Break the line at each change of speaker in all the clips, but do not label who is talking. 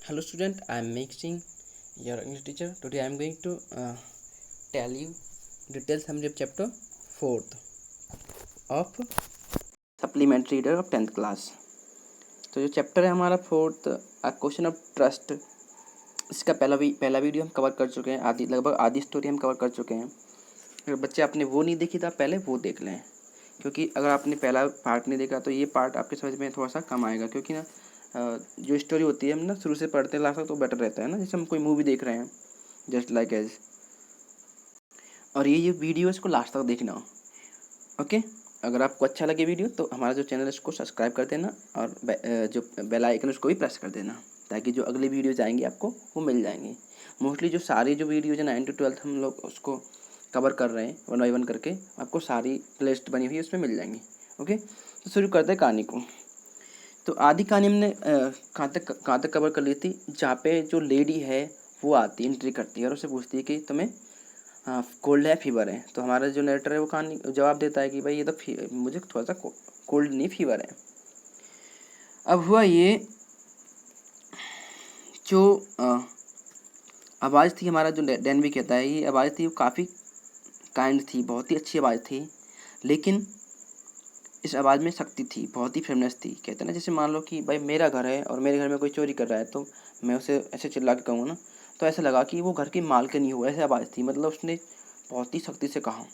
Hello student, I am Mixing, your English teacher. Today I am going to tell you details summary of chapter 4th of supplementary reader of 10th class. तो जो chapter है हमारा 4th question of trust, इसका पहला video हम cover कर चुके हैं, लगभग आधी स्टोरी हम कवर कर चुके हैं। अगर बच्चे आपने वो नहीं देखी तो आप पहले वो देख लें, क्योंकि अगर आपने पहला पार्ट नहीं देखा तो ये पार्ट आपके समझ में थोड़ा सा कम आएगा, क्योंकि ना जो स्टोरी होती है हम ना शुरू से पढ़ते लास्ट तक तो बेटर रहता है ना, जैसे हम कोई मूवी देख रहे हैं जस्ट लाइक एज। और ये वीडियो इसको लास्ट तक देखना, ओके। अगर आपको अच्छा लगे वीडियो तो हमारा जो चैनल है उसको सब्सक्राइब कर देना और जो बेल आइकन उसको भी प्रेस कर देना, ताकि जो अगली वीडियोज आएंगी आपको वो मिल जाएंगी। मोस्टली जो सारी जो वीडियोज है 9 to 12 हम लोग उसको कवर कर रहे हैं 1 by 1 करके, आपको सारी प्लेलिस्ट बनी हुई है उसमें मिल जाएंगी, ओके। तो शुरू करते हैं कहानी को। तो आधी कहानी हमने कहाँ तक कवर कर ली थी, जहाँ पे जो लेडी है वो आती एंट्री करती है और उससे पूछती है कि तुम्हें कोल्ड है फीवर है। तो हमारा जो नरेटर है वो कहानी जवाब देता है कि भाई ये तो मुझे थोड़ा सा कोल्ड नहीं फीवर है। अब हुआ ये, जो आवाज़ थी, हमारा जो डैन भी कहता है ये आवाज़ थी वो काफ़ी काइंड थी, बहुत ही अच्छी आवाज़ थी, लेकिन इस आवाज़ में शक्ति थी, बहुत ही फेमनेस थी। कहते हैं ना, जैसे मान लो कि भाई मेरा घर है और मेरे घर में कोई चोरी कर रहा है तो मैं उसे ऐसे चिल्ला के कहूँ ना, तो ऐसा लगा कि वो घर की मालकिन ही हो, ऐसे आवाज़ थी, मतलब उसने बहुत ही शक्ति से कहा।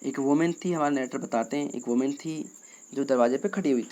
एक वुमेन थी, हमारे नेटर बताते हैं, एक वुमेन थी जो दरवाजे पे खड़ी हुई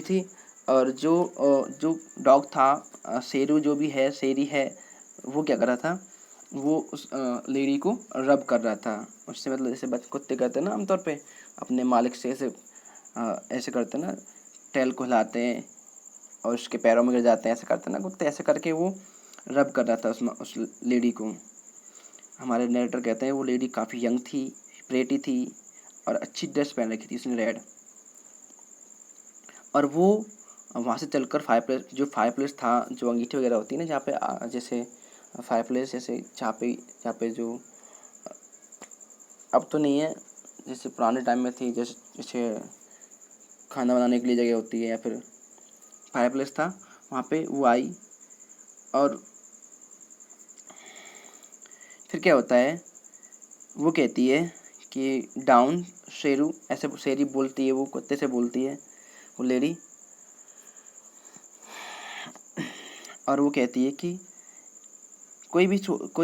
थी और जो डॉग था, शेरू जो भी है, शेरी है, वो क्या कर रहा था, वो उस लेडी को रब कर रहा था उससे, मतलब जैसे बच्चे कुत्ते करते हैं ना आमतौर पे अपने मालिक से ऐसे करते हैं ना, टैल को हिलाते हैं और उसके पैरों में गिर जाते हैं, ऐसे करते हैं ना कुत्ते, ऐसे करके वो रब कर रहा था उस लेडी को। हमारे नरेटर कहते हैं वो लेडी काफ़ी यंग थी, प्रेटी थी और अच्छी ड्रेस पहन रखी थी उसने, रेड। और वो वहाँ से चलकर फायर प्लेस था, जो अंगीठी वगैरह होती है ना, जहाँ पे जैसे फायर प्लेस, जैसे जहाँ पे जो अब तो नहीं है, जैसे पुराने टाइम में थी, जैसे खाना बनाने के लिए जगह होती है या फिर फायर प्लेस था, वहाँ पे वो आई। और फिर क्या होता है, वो कहती है कि डाउन शेरू, ऐसे शेरी बोलती है, वो कुत्ते से बोलती है वो लेडी। और वो कहती है कि कोई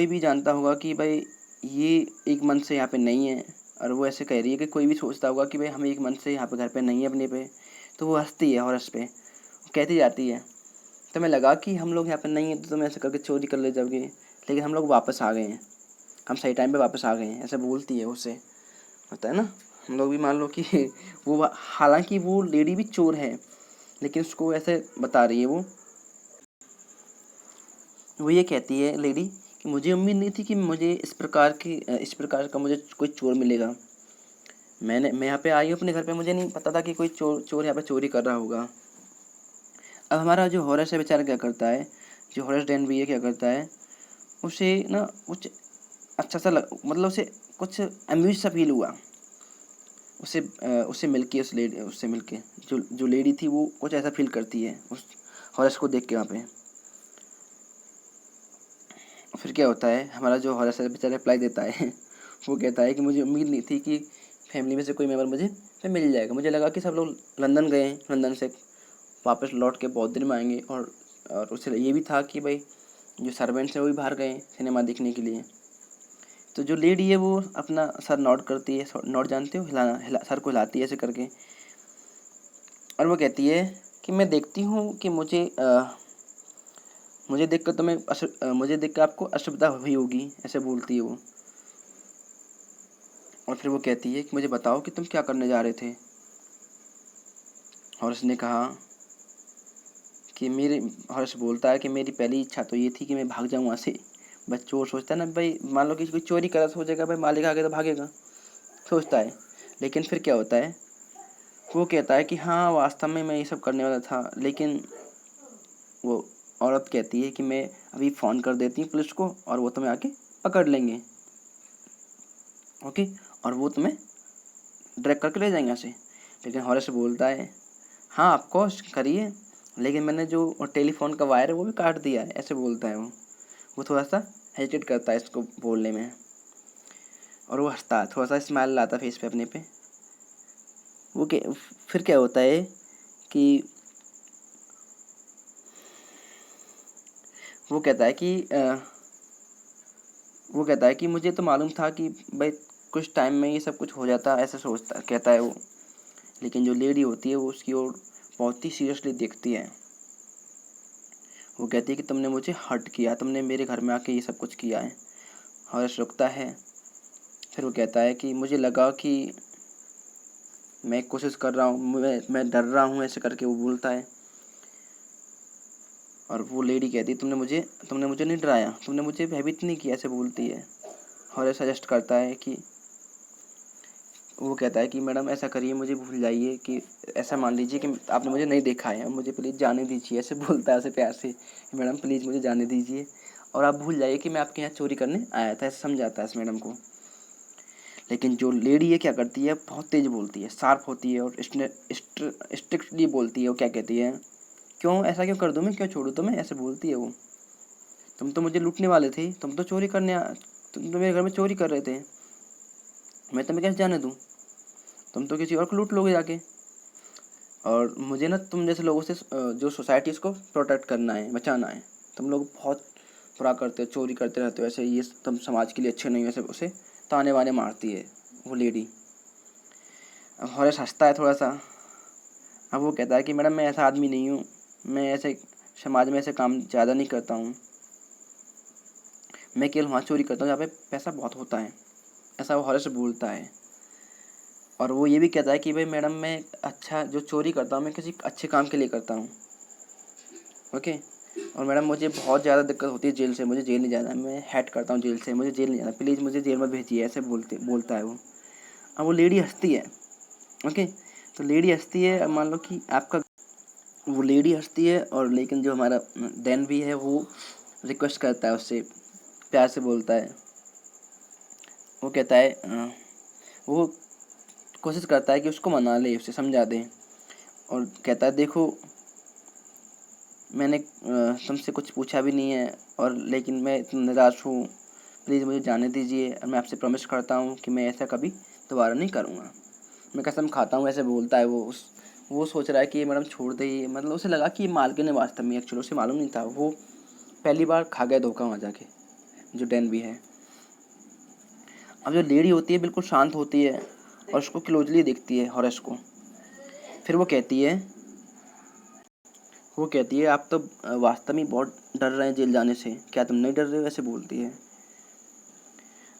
भी जानता होगा कि भाई ये एक मंथ से यहाँ पे नहीं है। और वो ऐसे कह रही है कि कोई भी सोचता होगा कि भाई हम एक मंथ से यहाँ पे घर पे नहीं है अपने पे। तो वो हंसती है हॉरस पे, वो कहती जाती है तुम्हें लगा कि हम लोग यहाँ पे नहीं है तो तुम ऐसे करके चोरी कर ले जाओगे, लेकिन हम लोग वापस आ गए हैं, हम सही टाइम पे वापस आ गए हैं, ऐसे बोलती है उससे। होता है ना, हम लोग भी मान लो कि वो, हालांकि वो लेडी भी चोर है, लेकिन उसको ऐसे बता रही है वो ये कहती है लेडी कि मुझे उम्मीद नहीं थी कि मुझे इस प्रकार का मुझे कोई चोर मिलेगा। मैं यहाँ पे आई हूँ अपने घर पे, मुझे नहीं पता था कि कोई चोर यहाँ पे चोरी कर रहा होगा। अब हमारा जो हॉरस है बेचारा क्या करता है, जो हॉरस डैन भी है क्या करता है, उसे ना कुछ अच्छा सा मतलब उसे कुछ अम्यूज सा फील हुआ, उससे मिलके जो लेडी थी वो कुछ ऐसा फील करती है उस हॉरस को देख के वहाँ पे। फिर क्या होता है, हमारा जो हॉरस है बेचारा रिप्लाई देता है वो कहता है कि मुझे उम्मीद नहीं थी कि फैमिली में से कोई मेम्बर मुझे पे मिल जाएगा, मुझे लगा कि सब लोग लंदन गए हैं, लंदन से वापस लौट के बहुत दिन में आएंगे। और उसे ये भी था कि भाई जो सर्वेंट्स हैं वो भी बाहर गए सिनेमा देखने के लिए। तो जो लेडी है वो अपना सर नॉड करती है, नॉड जानते हो, सर को हिलाती है ऐसे करके। और वो कहती है कि मैं देखती हूँ कि मुझे देख कर आपको असुविधा हुई होगी, ऐसे बोलती है वो। और फिर वो कहती है कि मुझे बताओ कि तुम क्या करने जा रहे थे। और उसने कहा कि हर्ष बोलता है कि मेरी पहली इच्छा तो ये थी कि मैं भाग जाऊँ वहाँ से। बस चोर सोचता है ना भाई, मान लो कि कोई चोरी करा, सोचेगा भाई मालिक आ गया तो भागेगा, सोचता है। लेकिन फिर क्या होता है, वो कहता है कि हाँ वास्तव में मैं ये सब करने वाला था, लेकिन वो औरत कहती है कि मैं अभी फ़ोन कर देती हूँ पुलिस को और वो तुम्हें आके पकड़ लेंगे, ओके, और वो तुम्हें ड्रैग करके ले जाएंगे यहाँ से। लेकिन हॉरेस बोलता है हाँ ऑफकोर्स करिए, लेकिन मैंने जो टेलीफोन का वायर है वो भी काट दिया है, ऐसे बोलता है वो थोड़ा सा हेजिटेट करता है इसको बोलने में, और वो हंसता है, थोड़ा सा स्माइल लाता है फेस पे अपने पे। फिर क्या होता है कि वो कहता है कि मुझे तो मालूम था कि भाई कुछ टाइम में ये सब कुछ हो जाता, ऐसा सोचता कहता है वो। लेकिन जो लेडी होती है वो उसकी ओर बहुत ही सीरियसली देखती है। वो कहती है कि तुमने मुझे हर्ट किया, तुमने मेरे घर में आके ये सब कुछ किया है। हर्ष रुकता है। फिर वो कहता है कि मुझे लगा कि मैं कोशिश कर रहा हूँ, मैं डर रहा हूँ, ऐसे करके वो बोलता है। और वो लेडी कहती है तुमने मुझे नहीं डराया, तुमने मुझे भयभीत नहीं किया, ऐसे बोलती है। और सजेस्ट करता है कि वो कहता है कि मैडम ऐसा करिए, मुझे भूल जाइए, कि ऐसा मान लीजिए कि आपने मुझे नहीं देखा है, मुझे प्लीज़ जाने दीजिए, ऐसे बोलता है उसे प्यार से, मैडम प्लीज़ मुझे जाने दीजिए और आप भूल जाइए कि मैं आपके यहाँ चोरी करने आया था, ऐसे समझाता है इस मैडम को। लेकिन जो लेडी है क्या करती है, बहुत तेज़ बोलती है, शार्प होती है और स्ट्रिक्टली बोलती है। वो क्या कहती है, क्यों ऐसा क्यों कर दूँ मैं, क्यों छोड़ूँ तुम्हें, ऐसे बोलती है वो। तुम तो मुझे लूटने वाले थे, तुम तो मेरे घर में चोरी कर रहे थे, मैं तुम्हें कैसे जाने दूँ, तुम तो किसी और को लूट लोगे जाके। और मुझे ना तुम जैसे लोगों से जो सोसाइटी इसको प्रोटेक्ट करना है, बचाना है। तुम लोग बहुत बुरा करते हो, चोरी करते रहते हो, ऐसे ये तुम समाज के लिए अच्छे नहीं हो, ऐसे उसे ताने बाने मारती है वो लेडी। अब हॉरेस हंसता है थोड़ा सा। अब वो कहता है कि मैडम मैं ऐसा आदमी नहीं हूँ, मैं ऐसे समाज में ऐसे काम ज़्यादा नहीं करता हूँ, मैं केवल वहाँ चोरी करता हूँ जहाँ पे पैसा बहुत होता है, ऐसा वो हॉरेस बोलता है। और वो ये भी कहता है कि भाई मैडम मैं अच्छा जो चोरी करता हूँ मैं किसी अच्छे काम के लिए करता हूँ, ओके। और मैडम मुझे बहुत ज़्यादा दिक्कत होती है जेल से, मुझे जेल नहीं जाना है, मैं हेड करता हूँ जेल से, मुझे जेल नहीं जाना, प्लीज़ मुझे जेल मत भेजिए, ऐसे बोलता है वो। अब वो लेडी हंसती है, ओके। तो लेडी हंसती है, अब मान लो कि आपका, वो लेडी हंसती है और लेकिन जो हमारा डैन भी है वो रिक्वेस्ट करता है उससे, प्यार से बोलता है। वो कहता है वो कोशिश करता है कि उसको मना ले, उसे समझा दे। और कहता है देखो मैंने तुमसे कुछ पूछा भी नहीं है, और लेकिन मैं इतना निराश हूँ, प्लीज़ मुझे जाने दीजिए, और मैं आपसे प्रॉमिस करता हूँ कि मैं ऐसा कभी दोबारा नहीं करूँगा, मैं कसम खाता हूँ, ऐसे बोलता है वो। वो सोच रहा है कि ये मैडम छोड़ दे, ये मतलब उसे लगा कि ये मालकिन है वास्तव में, एक्चुअली उसे मालूम नहीं था, वो पहली बार खा गया धोखा वहाँ जाके, जो डैन भी है। अब जो लेडी होती है बिल्कुल शांत होती है और उसको क्लोजली देखती है हॉरेस को। फिर वो कहती है आप तो वास्तव में बहुत डर रहे हैं जेल जाने से, क्या तुम नहीं डर रहे हो, ऐसे बोलती है।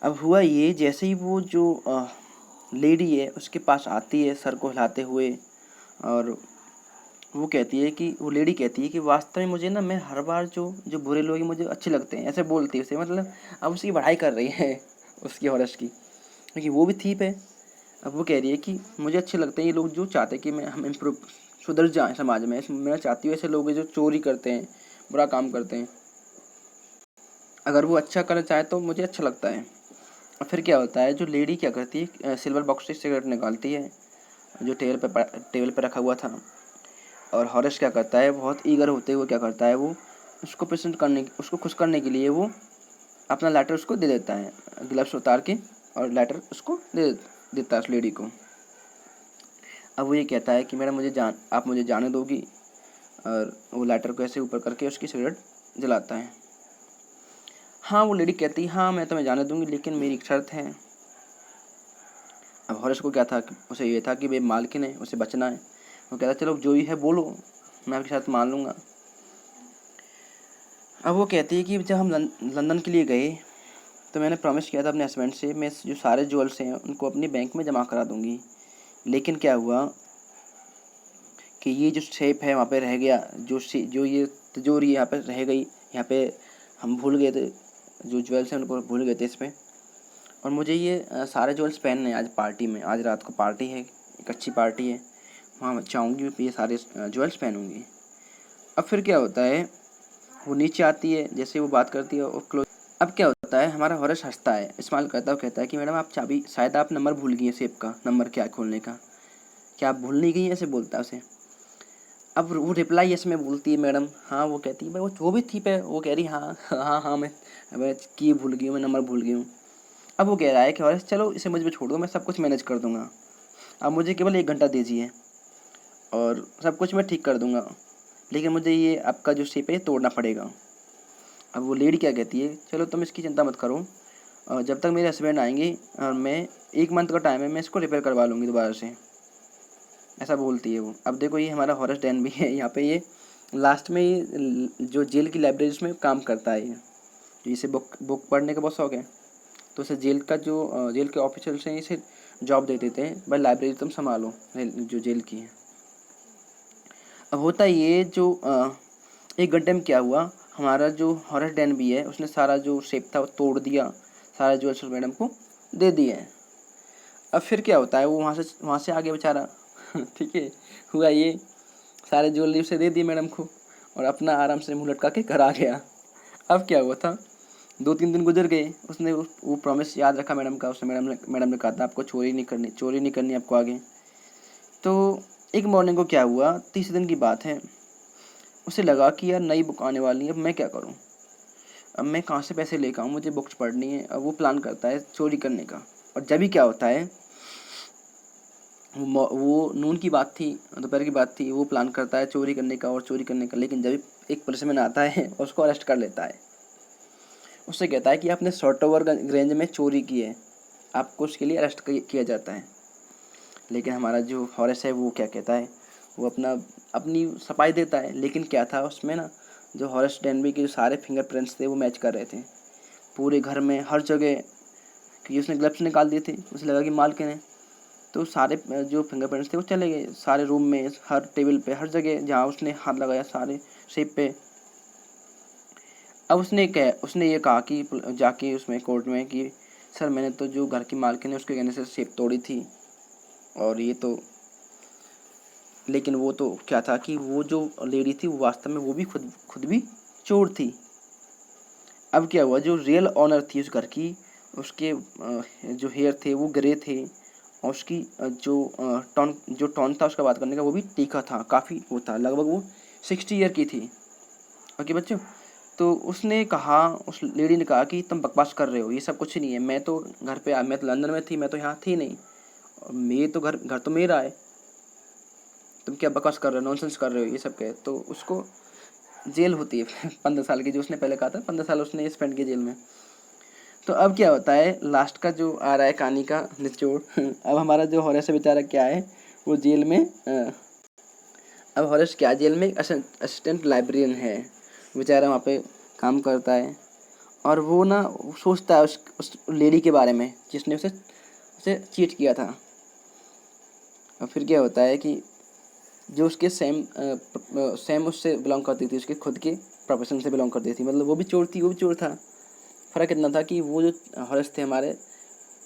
अब हुआ ये, जैसे ही वो जो लेडी है उसके पास आती है सर को हिलाते हुए, और वो लेडी कहती है कि वास्तव में मुझे ना, मैं हर बार जो जो बुरे लोग हैं मुझे अच्छे लगते हैं, ऐसे बोलती है उसे, मतलब अब उसकी बढ़ाई कर रही है उसकी हॉरेस की, क्योंकि वो भी थीप है। अब वो कह रही है कि मुझे अच्छे लगते हैं ये लोग जो चाहते हैं कि हम इम्प्रूव सुधर जाएं समाज में, मैं चाहती हूँ ऐसे लोग हैं जो चोरी करते हैं, बुरा काम करते हैं, अगर वो अच्छा करना चाहे तो मुझे अच्छा लगता है। और फिर क्या होता है, जो लेडी क्या करती है, सिल्वर बॉक्स से सिगरेट निकालती है जो टेबल पे रखा हुआ था। और हॉरेस क्या करता है, बहुत ईगर होते हुए क्या करता है, वो उसको खुश करने के लिए वो अपना लाइटर उसको दे देता है, ग्लव्स उतार के, और लाइटर उसको दे देता है उस लेडी को। अब वो ये कहता है कि मैडम आप मुझे जाने दोगी, और वो लाइटर को ऐसे ऊपर करके उसकी सिगरेट जलाता है। हाँ, वो लेडी कहती है हाँ मैं तुम्हें जाने दूंगी, लेकिन मेरी एक शर्त है। अब हॉरेस को क्या था, उसे ये था कि भाई मालकिन है, उसे बचना है। वो कहता चलो जो ही है बोलो, मैं आपकी शर्त मान लूँगा। अब वो कहती है कि जब हम लंदन के लिए गए तो मैंने प्रॉमिस किया था अपने हस्बैंड से, मैं जो सारे ज्वेल्स हैं उनको अपनी बैंक में जमा करा दूँगी। लेकिन क्या हुआ कि ये जो सेफ है वहाँ पे रह गया, जो ये तिजोरी यहाँ पे रह गई, यहाँ पे हम भूल गए थे, जो ज्वेल्स हैं उनको भूल गए थे इसमें। और मुझे ये सारे ज्वेल्स पहनने हैं आज पार्टी में, आज रात को पार्टी है, एक अच्छी पार्टी है, वहाँ जाऊँगी, ये सारे ज्वेल्स पहनूँगी। अब फिर क्या होता है, वो नीचे आती है, जैसे वो बात करती है और क्लोज। अब क्या होता है, हमारा हॉरेस हंसता है, इस्तेमाल करता है, कहता है कि मैडम आप चाबी, शायद आप नंबर भूल गई हैं सेफ का, नंबर क्या खोलने का, क्या आप भूल नहीं गई, ऐसे बोलता है उसे। अब वो रिप्लाई यस में बोलती है मैडम, हाँ वो कहती है भाई वो जो भी थी पे, वो कह रही हाँ हाँ हाँ मैं की भूल गई हूँ, मैं नंबर भूल गई हूँ। अब वो कह रहा है कि और चलो इसे मुझ पे छोड़ दो, मैं सब कुछ मैनेज कर दूंगा, अब मुझे केवल 1 घंटा दीजिए और सब कुछ मैं ठीक कर दूंगा, लेकिन मुझे ये आपका जो शिप है तोड़ना पड़ेगा। अब वो लेडी क्या कहती है, चलो तुम इसकी चिंता मत करो, जब तक मेरे हस्बैंड आएंगे और मैं 1 मंथ का टाइम है, मैं इसको रिपेयर करवा लूँगी दोबारा से, ऐसा बोलती है वो। अब देखो ये हमारा हॉरस डैन भी है यहाँ पे, ये लास्ट में ये जो जेल की लाइब्रेरी में काम करता है ये, तो इसे बुक बुक पढ़ने का बहुत शौक है, तो इसे जेल का जो जेल के ऑफिसर्स हैं इसे जॉब दे देते हैं, भाई लाइब्रेरी तुम संभालो जो जेल की है। अब होता ये जो 1 घंटे में क्या हुआ, हमारा जो हॉरस डैन भी है उसने सारा जो शेप था वो तोड़ दिया, सारा जो मैडम को दे दिया है। अब फिर क्या होता है, वो वहाँ से आगे बेचारा ठीक है, हुआ ये सारे ज्वेलरी उसे दे दिए मैडम को और अपना आराम से मुँह लटका के घर आ गया। अब क्या हुआ था, 2-3 दिन गुजर गए, उसने वो प्रॉमिस याद रखा मैडम का, उसने मैडम ने कहा था आपको चोरी नहीं करनी आपको आगे। तो एक मॉर्निंग को क्या हुआ, 30 दिन की बात है, उसे लगा कि यार नई बुक आने वाली है, अब मैं क्या करूं, अब मैं कहाँ से पैसे लेकर आऊँ, मुझे बुक्स पढ़नी है। अब वो प्लान करता है चोरी करने का, और जब भी क्या होता है, वो नून की बात थी, दोपहर की बात थी, वो प्लान करता है चोरी करने का और चोरी करने का, लेकिन जब एक पुलिसमैन आता है और उसको अरेस्ट कर लेता है, उससे कहता है कि आपने शॉर्ट ओवर रेंज में चोरी की है, आपको उसके लिए अरेस्ट किया जाता है। लेकिन हमारा जो हॉरेस है वो क्या कहता है, वो अपनी सफाई देता है, लेकिन क्या था उसमें ना, जो हॉरेस डेनबी के जो सारे फिंगरप्रिंट्स थे वो मैच कर रहे थे पूरे घर में हर जगह, कि उसने ग्लव्स निकाल दिए थे, उसे लगा कि मालकिन है, तो सारे जो फिंगरप्रिंट्स थे वो चले गए सारे रूम में, हर टेबल पे, हर जगह जहाँ उसने हाथ लगाया सारे शेप पे। अब उसने ये कहा कि जाके उसमें कोर्ट में कि सर मैंने तो जो घर की मालकिन है उसके कहने से शेप तोड़ी थी, और ये तो, लेकिन वो तो क्या था कि वो जो लेडी थी वो वास्तव में वो भी खुद भी चोर थी। अब क्या हुआ, जो रियल ऑनर थी उस घर की, उसके जो हेयर थे वो ग्रे थे, और उसकी जो टोन था उसका बात करने का वो भी तीखा था, काफ़ी वो था, लगभग वो 60 ईयर की थी। ओके बच्चों, तो उसने कहा, उस लेडी ने कहा कि तुम बकवास कर रहे हो, ये सब कुछ नहीं है, मैं तो घर पे मैं तो लंदन में थी, मैं तो यहाँ थी नहीं, मेरे तो घर तो मेरा है, तुम क्या बकवास कर रहे हो, नॉनसेंस कर रहे हो, ये सब कहे। तो उसको जेल होती है 15 साल की, जो उसने पहले कहा था 15 साल उसने स्पेंड किया जेल में। तो अब क्या होता है, लास्ट का जो आ रहा है कहानी का निचोड़ अब हमारा जो हॉरेस बेचारा क्या है, वो जेल में अब हॉरेस क्या जेल में एक असिस्टेंट लाइब्रेरियन है, बेचारा वहाँ पे काम करता है, और वो ना सोचता है उस लेडी के बारे में जिसने उसे चीट किया था। और फिर क्या होता है कि जो उसके सेम उससे बिलोंग करती थी, उसके खुद के प्रोफेशन से बिलोंग करती थी, मतलब वो भी चोर थी वो भी चोर था। फ़र्क इतना था कि वो जो हॉरेस थे हमारे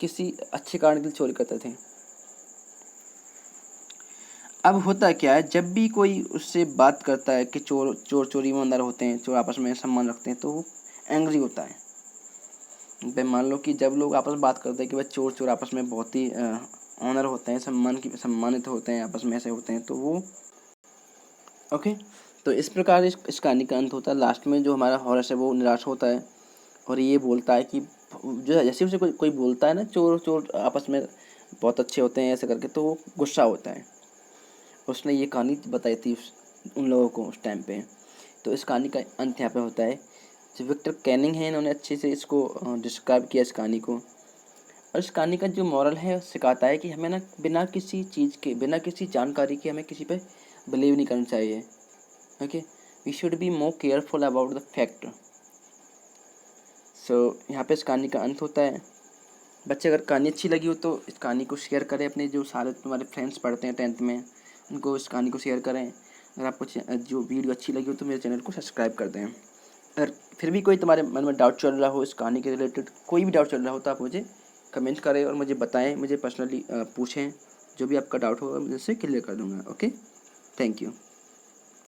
किसी अच्छे कारण के लिए चोरी करते थे। अब होता क्या है, जब भी कोई उससे बात करता है कि चोरी ईमानदार होते हैं, चोर आपस में सम्मान रखते हैं, तो वो एंग्री होता है। भाई मान लो कि जब लोग आपस में बात करते हैं कि भाई चोर आपस में बहुत ही ऑनर होते हैं, सम्मानित होते हैं, आपस में ऐसे होते हैं, तो वो ओके। तो इस प्रकार इस कहानी का अंत होता है। लास्ट में जो हमारा हॉरस है वो निराश होता है और ये बोलता है कि जो जैसे उसे कोई बोलता है ना चोर आपस में बहुत अच्छे होते हैं ऐसे करके, तो वो गुस्सा होता है। उसने ये कहानी बताई थी उन लोगों को उस टाइम पे। तो इस कहानी का अंत यहाँ पे होता है। जो विक्टर कैनिंग है, इन्होंने अच्छे से इसको डिस्क्राइब किया इस कहानी को। और इस कहानी का जो मॉरल है सिखाता है कि हमें ना बिना किसी चीज़ के, बिना किसी जानकारी के हमें किसी पे बिलीव नहीं करना चाहिए। Okay, we should be more careful about the fact. So यहाँ पे इस कहानी का अंत होता है। बच्चे अगर कहानी अच्छी लगी हो तो इस कहानी को शेयर करें, अपने जो सारे तुम्हारे फ्रेंड्स पढ़ते हैं 10th में, उनको इस कहानी को शेयर करें। अगर आपको जो वीडियो अच्छी लगी हो तो मेरे चैनल को सब्सक्राइब कर दें। अगर फिर भी कोई तुम्हारे मन में डाउट चल रहा हो इस कहानी के रिलेटेड, कोई भी डाउट चल रहा हो, तो आप मुझे कमेंट करें और मुझे बताएं, मुझे पर्सनली पूछें। जो भी आपका डाउट होगा मैं उससे क्लियर कर दूँगा। Okay, thank you.